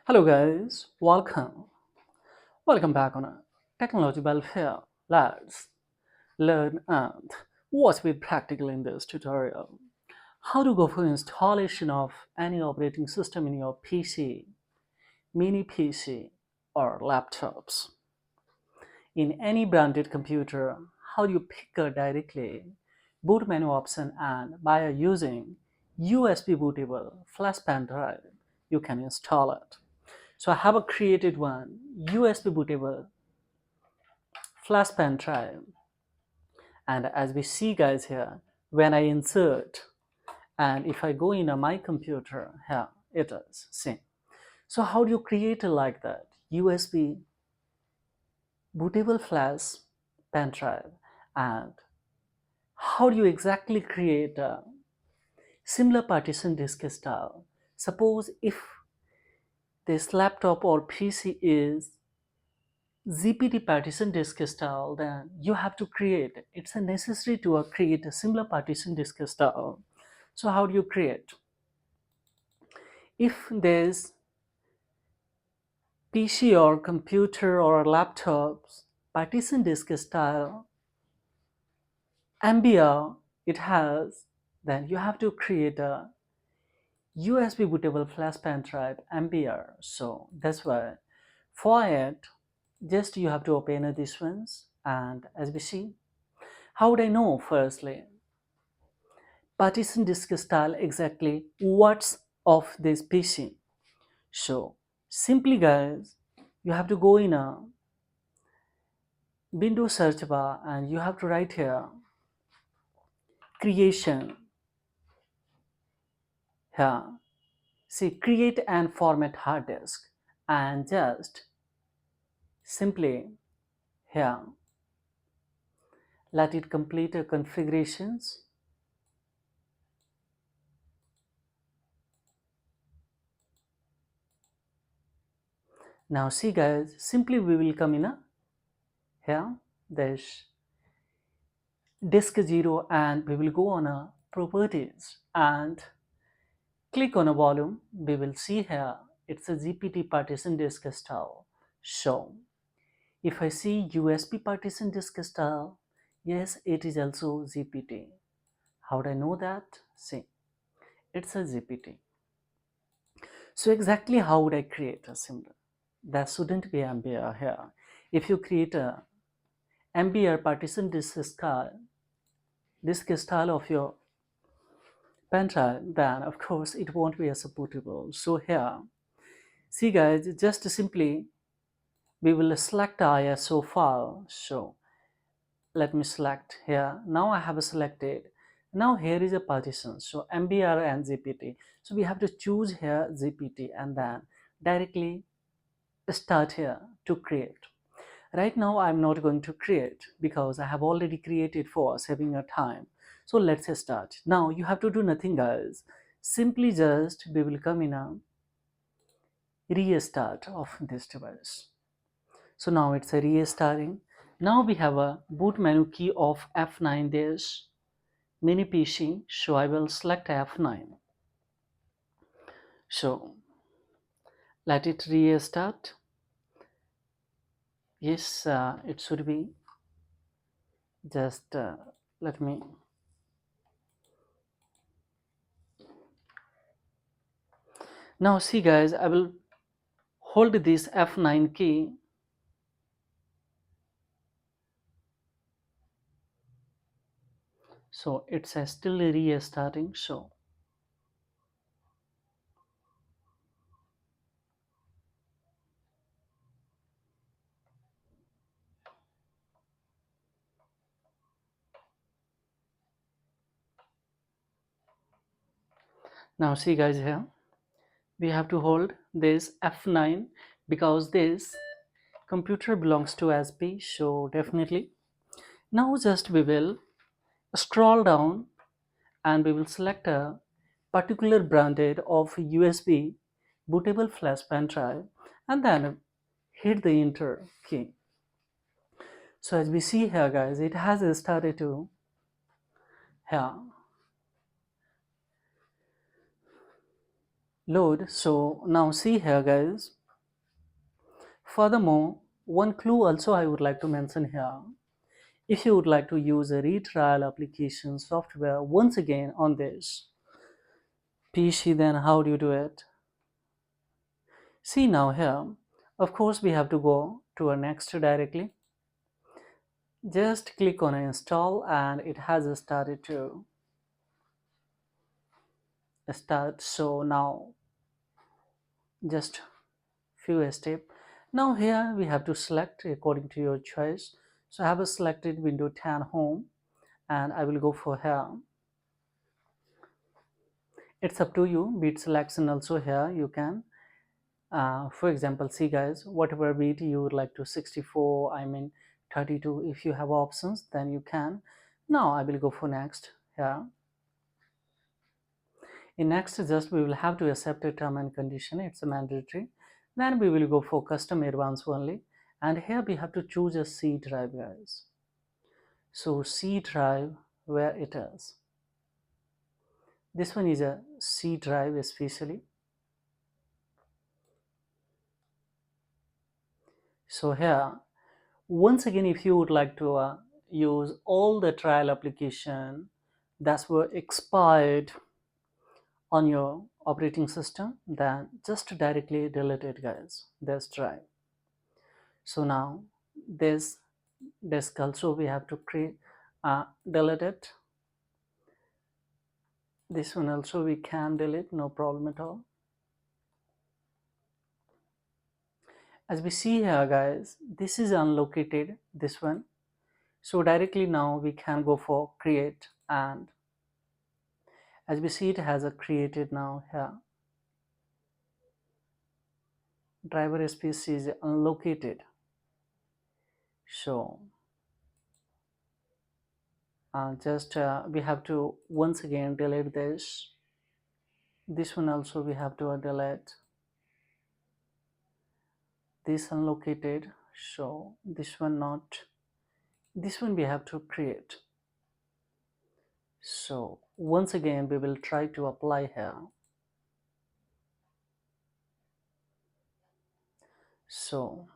Hello guys, welcome back on a technology welfare. Let's learn and watch with practical in this tutorial. How to go for installation of any operating system in your PC, mini PC or laptops. In any branded computer, how do you pick a directly boot menu option and by using USB bootable flash pen drive, you can install it. So I have created one USB bootable flash pen drive, and as we see guys here, when I insert and if I go in my computer, here it is. See. So how do you create it like that? USB bootable flash pen drive, and how do you exactly create a similar partition disk style? Suppose if this laptop or PC is ZPT partition disk style, then you have to create, it's a necessary to create a similar partition disk style. So how do you create? If there's PC or computer or laptops partition disk style MBR it has, then you have to create a USB bootable flash pen drive MBR. So that's why for it, just you have to open these ones, and as we see, how would I know firstly partition disk style exactly what's of this PC? So simply guys, you have to go in a Windows search bar and you have to write here creation. Here see create and format hard disk, and just simply here let it complete the configurations. Now see guys, simply we will come in a here this disk 0, and we will go on a properties and click on a volume. We will see here it's a GPT partition disk style. So if I see USB partition disk style, yes, it is also GPT. How would I know that? See, it's a GPT. So exactly how would I create a similar? There shouldn't be MBR here. If you create a MBR partition disk style of your pen drive, then of course it won't be supportable. So here, see guys, just simply we will select ISO file. So let me select here. Now I have selected. Now here is a partition. So MBR and GPT. So we have to choose here GPT and then directly start here to create. Right now I'm not going to create because I have already created for saving a time. So let's start. Now you have to do nothing guys. Simply just we will come in a restart of this device. So now it's a restarting. Now we have a boot menu key of F9 dash mini PC. So I will select F9. So let it restart. Yes, it should be. Just let me. Now see guys, I will hold this F9 key. So it's still restarting. So now see guys here, we have to hold this F9 because this computer belongs to SP. So definitely. Now just we will scroll down and we will select a particular branded of USB bootable flash pen drive and then hit the enter key. So as we see here guys, it has started to here. load. So now see here guys, furthermore, one clue also I would like to mention here. If you would like to use a retrial application software once again on this PC, then how do you do it? See now here, of course we have to go to our next directly. Just click on install and it has started to start. So now just few step. Now here we have to select according to your choice. So I have a selected window 10 home and I will go for here. It's up to you, beat selection also here you can. For example, see guys, whatever beat you would like to 64, I mean 32, if you have options then you can. Now I will go for next here. In next, just we will have to accept a term and condition, it's a mandatory. Then we will go for custom advanced only, and here we have to choose a C drive guys. So C drive, where it is, this one is a C drive especially. So here once again, if you would like to use all the trial application that were expired on your operating system, then just directly delete it guys, this drive. So now this disk also we have to create, delete it. This one also we can delete, no problem at all. As we see here guys, this is unlocated, this one. So directly now we can go for create, and as we see it has a created now here. Driver space is unlocated. So just we have to once again delete this. This one also we have to delete. This unlocated. So this one not. This one we have to create. So once again we will try to apply here. So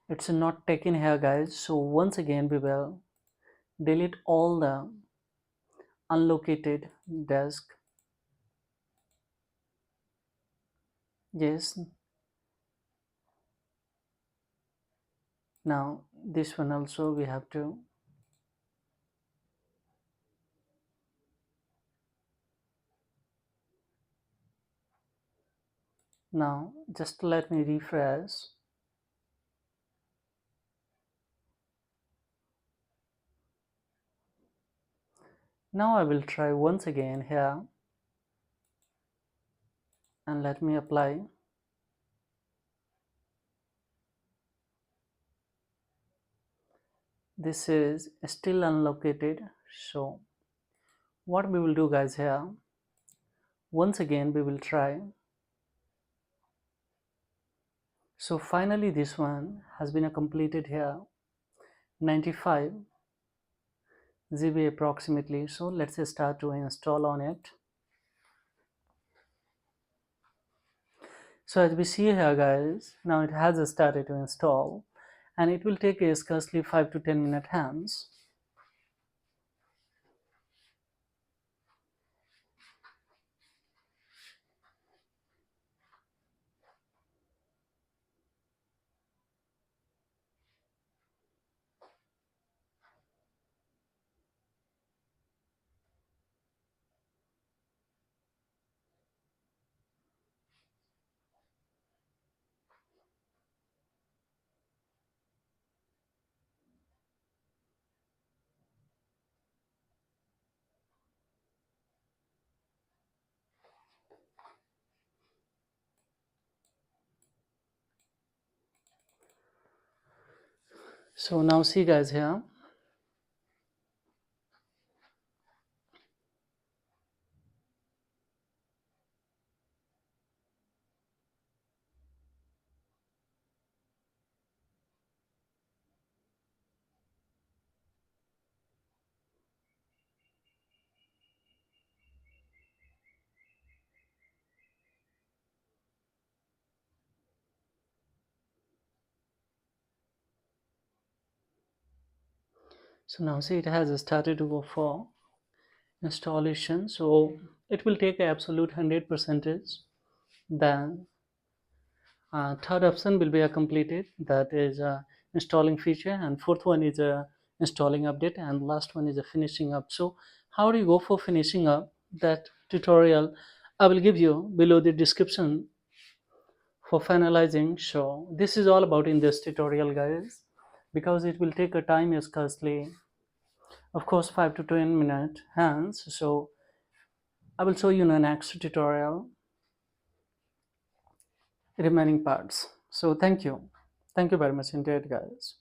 it's not taken here guys. So once again we will delete all the unlocated disk. Yes. Now this one also we have to. Now just let me refresh. Now I will try once again here and let me apply. This is still unlocated. So what we will do guys here, once again we will try. So finally this one has been completed here, 95 GB approximately. So let's start to install on it. So as we see here guys, now it has started to install and it will take a scarcely 5 to 10 minute hands. So now see guys here, So now see, it has started to go for installation. So it will take absolute 100 percentage. Then third option will be a completed, that is installing feature, and fourth one is a installing update, and last one is a finishing up. So how do you go for finishing up? That tutorial I will give you below the description for finalizing. So this is all about in this tutorial, guys, because it will take a time is costly, of course, 5 to 10 minutes hence. So I will show you in the next tutorial remaining parts. So thank you very much indeed, guys.